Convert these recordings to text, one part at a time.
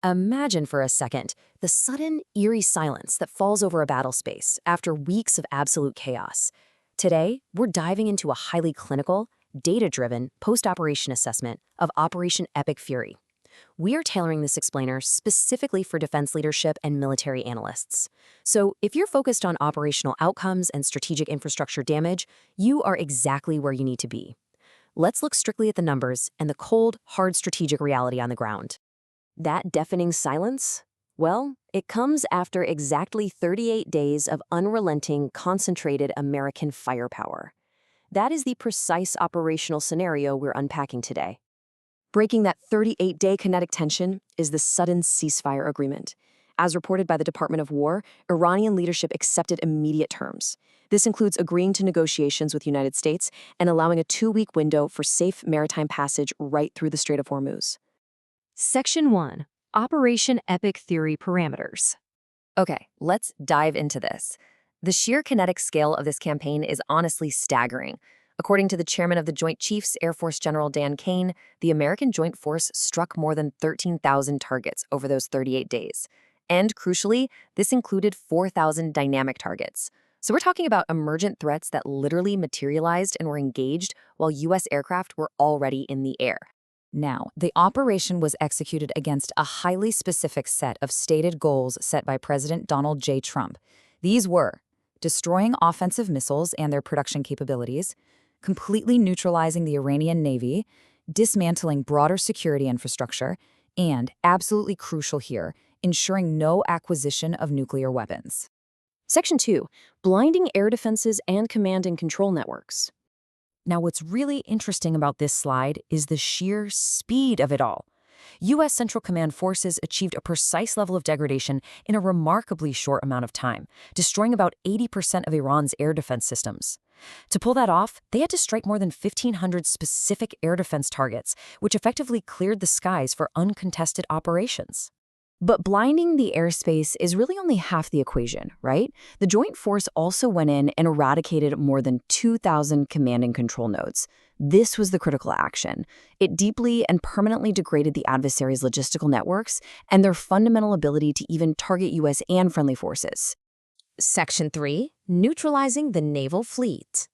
Imagine for a second the sudden, eerie silence that falls over a battle space after weeks of absolute chaos. Today, we're diving into a highly clinical, data-driven post-operation assessment of Operation Epic Fury. We are tailoring this explainer specifically for defense leadership and military analysts. So if you're focused on operational outcomes and strategic infrastructure damage, you are exactly where you need to be. Let's look strictly at the numbers and the cold, hard strategic reality on the ground. That deafening silence? Well, it comes after exactly 38 days of unrelenting, concentrated American firepower. That is the precise operational scenario we're unpacking today. Breaking that 38-day kinetic tension is the sudden ceasefire agreement. As reported by the Department of War, Iranian leadership accepted immediate terms. This includes agreeing to negotiations with the United States and allowing a 2-week window for safe maritime passage right through the Strait of Hormuz. Section 1. Operation Epic Fury Parameters. Okay, let's dive into this. The sheer kinetic scale of this campaign is honestly staggering. According to the chairman of the Joint Chiefs, Air Force General Dan Kane, the American Joint Force struck more than 13,000 targets over those 38 days. And crucially, this included 4,000 dynamic targets. So we're talking about emergent threats that literally materialized and were engaged while U.S. aircraft were already in the air. Now, the operation was executed against a highly specific set of stated goals set by President Donald J. Trump. These were destroying offensive missiles and their production capabilities, completely neutralizing the Iranian Navy, dismantling broader security infrastructure, and, absolutely crucial here, ensuring no acquisition of nuclear weapons. Section 2. Blinding air defenses and command and control networks. Now, what's really interesting about this slide is the sheer speed of it all. U.S. Central Command forces achieved a precise level of degradation in a remarkably short amount of time, destroying about 80% of Iran's air defense systems. To pull that off, they had to strike more than 1,500 specific air defense targets, which effectively cleared the skies for uncontested operations. But blinding the airspace is really only half the equation, right? The Joint Force also went in and eradicated more than 2,000 command and control nodes. This was the critical action. It deeply and permanently degraded the adversary's logistical networks and their fundamental ability to even target U.S. and friendly forces. Section 3. Neutralizing the naval fleet.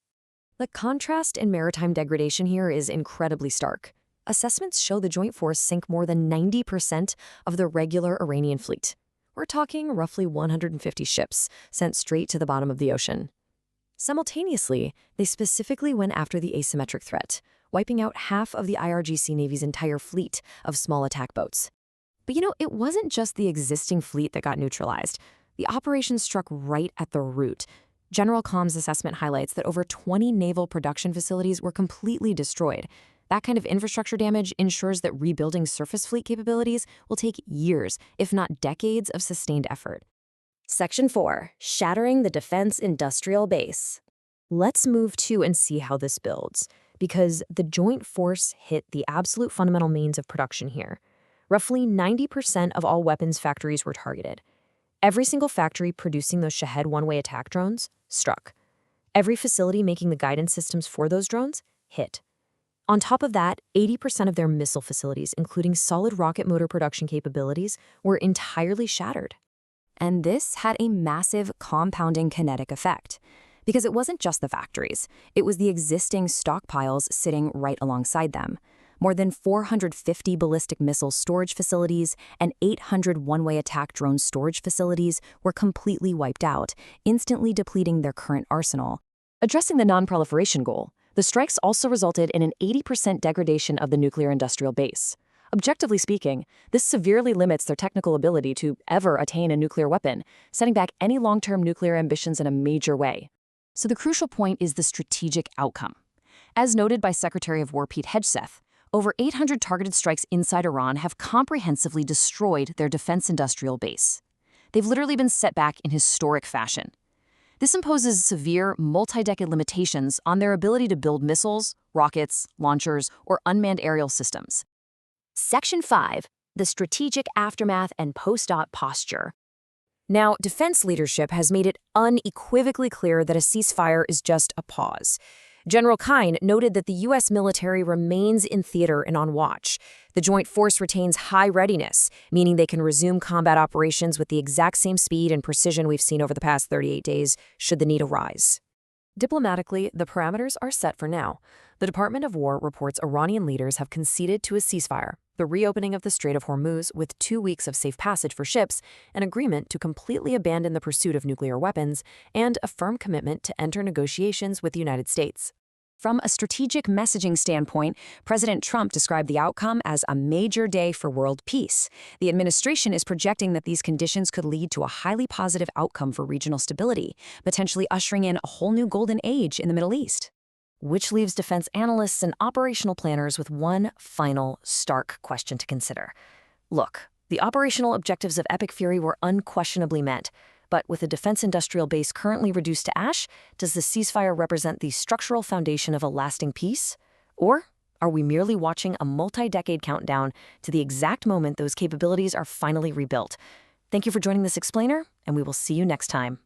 The contrast in maritime degradation here is incredibly stark. Assessments show the Joint Force sank more than 90% of the regular Iranian fleet. We're talking roughly 150 ships sent straight to the bottom of the ocean. Simultaneously, they specifically went after the asymmetric threat, wiping out half of the IRGC Navy's entire fleet of small attack boats. But it wasn't just the existing fleet that got neutralized. The operation struck right at the root. General Comm's assessment highlights that over 20 naval production facilities were completely destroyed. That kind of infrastructure damage ensures that rebuilding surface fleet capabilities will take years, if not decades, of sustained effort. Section 4. Shattering the defense industrial base. Let's move to and see how this builds, because the Joint Force hit the absolute fundamental means of production here. Roughly 90% of all weapons factories were targeted. Every single factory producing those Shahed one-way attack drones struck. Every facility making the guidance systems for those drones hit. On top of that, 80% of their missile facilities, including solid rocket motor production capabilities, were entirely shattered. And this had a massive compounding kinetic effect, because it wasn't just the factories, it was the existing stockpiles sitting right alongside them. More than 450 ballistic missile storage facilities and 800 one-way attack drone storage facilities were completely wiped out, instantly depleting their current arsenal. Addressing the non-proliferation goal, the strikes also resulted in an 80% degradation of the nuclear industrial base. Objectively speaking, this severely limits their technical ability to ever attain a nuclear weapon, setting back any long-term nuclear ambitions in a major way. So the crucial point is the strategic outcome. As noted by Secretary of War Pete Hegseth, over 800 targeted strikes inside Iran have comprehensively destroyed their defense industrial base. They've literally been set back in historic fashion. This imposes severe, multi-decade limitations on their ability to build missiles, rockets, launchers, or unmanned aerial systems. Section 5. The strategic aftermath and post-op posture. Now, defense leadership has made it unequivocally clear that a ceasefire is just a pause. General Kine noted that the U.S. military remains in theater and on watch. The joint force retains high readiness, meaning they can resume combat operations with the exact same speed and precision we've seen over the past 38 days, should the need arise. Diplomatically, the parameters are set for now. The Department of War reports Iranian leaders have conceded to a ceasefire, the reopening of the Strait of Hormuz with 2 weeks of safe passage for ships, an agreement to completely abandon the pursuit of nuclear weapons, and a firm commitment to enter negotiations with the United States. From a strategic messaging standpoint, President Trump described the outcome as a major day for world peace. The administration is projecting that these conditions could lead to a highly positive outcome for regional stability, potentially ushering in a whole new golden age in the Middle East. Which leaves defense analysts and operational planners with one final, stark question to consider. Look, the operational objectives of Epic Fury were unquestionably met. But with the defense industrial base currently reduced to ash, does the ceasefire represent the structural foundation of a lasting peace? Or are we merely watching a multi-decade countdown to the exact moment those capabilities are finally rebuilt? Thank you for joining this explainer, and we will see you next time.